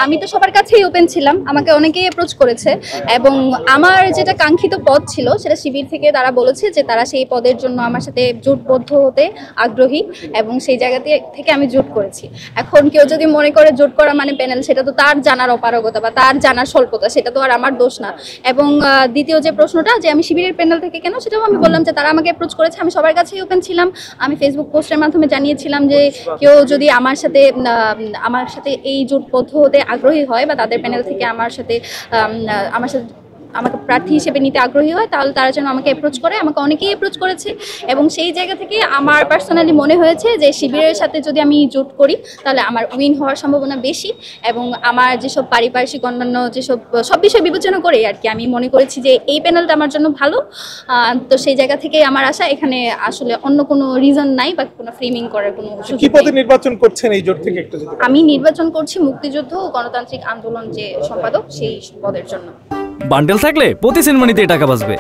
আমি তো সবার কাছেই ওপেন ছিলাম, আমাকে অনেকেই অ্যাপ্রোচ করেছে এবং আমার যেটা কাঙ্ক্ষিত পদ ছিল সেটা শিবির থেকে তারা বলেছে যে তারা সেই পদের জন্য আমার সাথে জোটবদ্ধ হতে আগ্রহী এবং সেই জায়গা থেকে আমি জোট করেছি। এখন কেউ যদি মনে করে জোট করা মানে প্যানেল, সেটা তো তার জানার অপারগতা বা তার জানার স্বল্পতা, সেটা তো আর আমার দোষ না। এবং দ্বিতীয় যে প্রশ্নটা যে আমি শিবিরের প্যানেল থেকে কেন, সেটাও আমি বললাম যে তারা আমাকে অ্যাপ্রোচ করেছে, আমি সবার কাছেই ওপেন ছিলাম। আমি ফেসবুক পোস্টের মাধ্যমে জানিয়েছিলাম যে কেউ যদি আমার সাথে এই জোটবদ্ধ হতে আগ্রহী হয় বা তাদের প্যানেল থেকে আমার সাথে আমাকে প্রার্থী হিসেবে নিতে আগ্রহী হয়, তাহলে তারা যেন আমাকে অ্যাপ্রোচ করে। আমাকে অনেকেই অ্যাপ্রোচ করেছে এবং সেই জায়গা থেকে আমার পার্সোনালি মনে হয়েছে যে শিবিরের সাথে যদি আমি জোট করি তাহলে আমার উইন হওয়ার সম্ভাবনা বেশি এবং আমার যেসব পারিপার্শ্বিক অন্যান্য সব বিষয় বিবেচনা করে আর কি আমি মনে করেছি যে এই প্যানেলটা আমার জন্য ভালো। তো সেই জায়গা থেকে আমার আশা, এখানে আসলে অন্য কোনো রিজন নাই বা কোনো ফ্রেমিং করার কোনো সুযোগ নেই। কি পদে নির্বাচন করছেন এই জোট থেকে একটু? আমি নির্বাচন করছি মুক্তিযুদ্ধ ও গণতান্ত্রিক আন্দোলন যে সম্পাদক, সেই পদের জন্য। বান্ডেল থাকলে প্রতি সেনমানিতে টাকা বাঁচবে।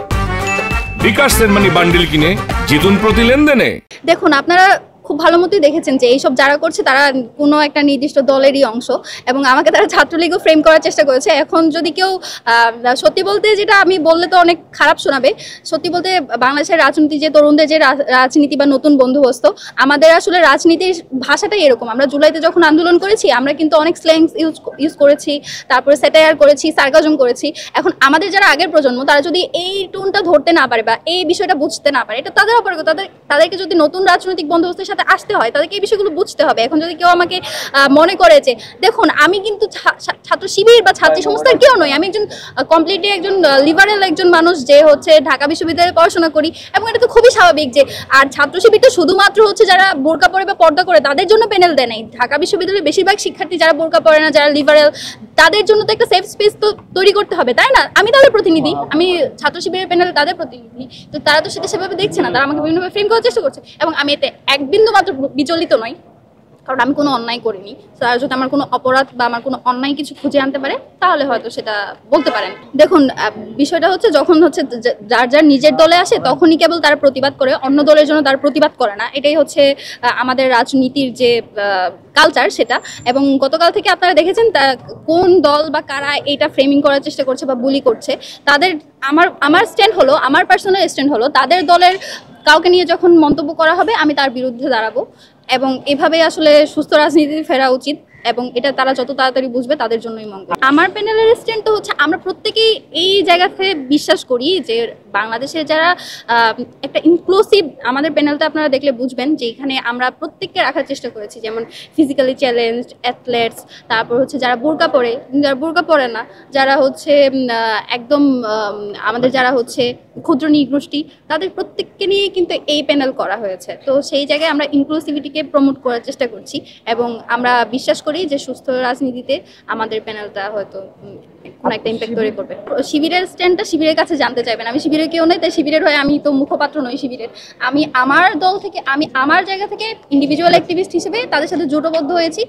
বিকাশ সেনমানি বান্ডেল কিনে জিতুন প্রতি লেনদেনে। দেখুন, আপনারা খুব ভালো মতোই দেখেছেন যে এইসব যারা করছে তারা কোনো একটা নির্দিষ্ট দলেরই অংশ এবং আমাকে তারা ছাত্রলীগও ফ্রেম করার চেষ্টা করেছে। এখন যদি কেউ সত্যি বলতে, যেটা আমি বললে তো অনেক খারাপ শোনাবে, সত্যি বলতে বাংলাদেশের রাজনীতি, যে তরুণদের যে রাজনীতি বা নতুন বন্দোবস্ত, আমাদের আসলে রাজনীতির ভাষাটাই এরকম। আমরা জুলাইতে যখন আন্দোলন করেছি আমরা কিন্তু অনেক স্ল্যাংস ইউজ করেছি, তারপরে স্যাটায়ার করেছি, সার্কাজম করেছি। এখন আমাদের যারা আগের প্রজন্ম তারা যদি এই টোনটা ধরতে না পারে বা এই বিষয়টা বুঝতে না পারে, এটা তাদের অপরাধ। তাদেরকে যদি নতুন রাজনৈতিক বন্দোবস্তের আসতে হয় তাদেরকে এই বিষয়গুলো বুঝতে হবে। এখন যদি কেউ আমাকে মনে করে যে, দেখুন আমি কিন্তু ছাত্র শিবির বা ছাত্রী সংস্থার কেউ নই, আমি একজন কমপ্লিটলি একজন লিবারেল একজন মানুষ যে হচ্ছে ঢাকা বিশ্ববিদ্যালয়ে পড়াশোনা করি এবং এটা তো খুবই স্বাভাবিক যে, আর ছাত্র শিবিরটা শুধুমাত্র হচ্ছে যারা বোরকা পরে বা পর্দা করে তাদের জন্য প্যানেল দেয় নাই। ঢাকা বিশ্ববিদ্যালয়ের বেশিরভাগ শিক্ষার্থী যারা বোরকা পরে না, যারা লিবারেল, তাদের জন্য তো একটা সেফ স্পেস তো তৈরি করতে হবে, তাই না? আমি তাদের প্রতিনিধি, আমি ছাত্র শিবিরের প্যানেল তাদের প্রতিনিধি, তো তারা তো সেটা সেভাবে দেখছে না, তারা আমাকে বিভিন্নভাবে ফ্রেম করার চেষ্টা করছে এবং আমি এতে এক বিন্দু মাত্র বিচলিত নই, কারণ আমি কোনো অন্যায় করিনি। তারা যদি আমার কোনো অপরাধ বা আমার কোনো অন্যায় কিছু খুঁজে আনতে পারে তাহলে হয়তো সেটা বলতে পারেন। দেখুন, বিষয়টা হচ্ছে যখন হচ্ছে যার যার নিজের দলে আসে তখনই কেবল তারা প্রতিবাদ করে, অন্য দলের জন্য তারা প্রতিবাদ করে না। এটাই হচ্ছে আমাদের রাজনীতির যে কালচার সেটা। এবং গতকাল থেকে আপনারা দেখেছেন কোন দল বা কারা এটা ফ্রেমিং করার চেষ্টা করছে বা বুলি করছে। তাদের আমার স্ট্যান্ড হলো, আমার পার্সোনাল স্ট্যান্ড হলো, তাদের দলের কাউকে নিয়ে যখন মন্তব্য করা হবে আমি তার বিরুদ্ধে দাঁড়াবো এবং এভাবে আসলে সুস্থ রাজনীতি ফেরা উচিত এবং এটা তারা যত তাড়াতাড়ি বুঝবে তাদের জন্যই মঙ্গল। আমার প্যানেলের স্ট্যান্ড তো হচ্ছে, আমরা প্রত্যেকেই এই জায়গাতে বিশ্বাস করি যে বাংলাদেশের যারা একটা ইনক্লুসিভ, আমাদের প্যানেলটা আপনারা দেখলে বুঝবেন যে এখানে আমরা প্রত্যেককে রাখার চেষ্টা করেছি, যেমন ফিজিক্যালি চ্যালেঞ্জড অ্যাথলেটস, তারপর হচ্ছে যারা বোরকা পরে, যারা বোরকা পরে না, যারা হচ্ছে একদম আমাদের যারা হচ্ছে ক্ষুদ্র নৃগোষ্ঠী, তাদের প্রত্যেককে নিয়ে কিন্তু এই প্যানেল করা হয়েছে। তো সেই জায়গায় আমরা ইনক্লুসিভিটিকে প্রমোট করার চেষ্টা করছি এবং আমরা বিশ্বাস করি যে সুস্থ রাজনীতিতে আমাদের প্যানেলটা হয়তো কোনো একটা ইম্প্যাক্ট তৈরি করবে। শিবিরের স্ট্যান্ডটা শিবিরের কাছে জানতে চাইবেন, আমি শিবিরের কেউ নই, তাই শিবিরের হয়ে আমি তো মুখপাত্র নই শিবিরের। আমি আমার দল থেকে, আমি আমার জায়গা থেকে ইন্ডিভিজুয়াল অ্যাক্টিভিস্ট হিসেবে তাদের সাথে জোটবদ্ধ হয়েছি।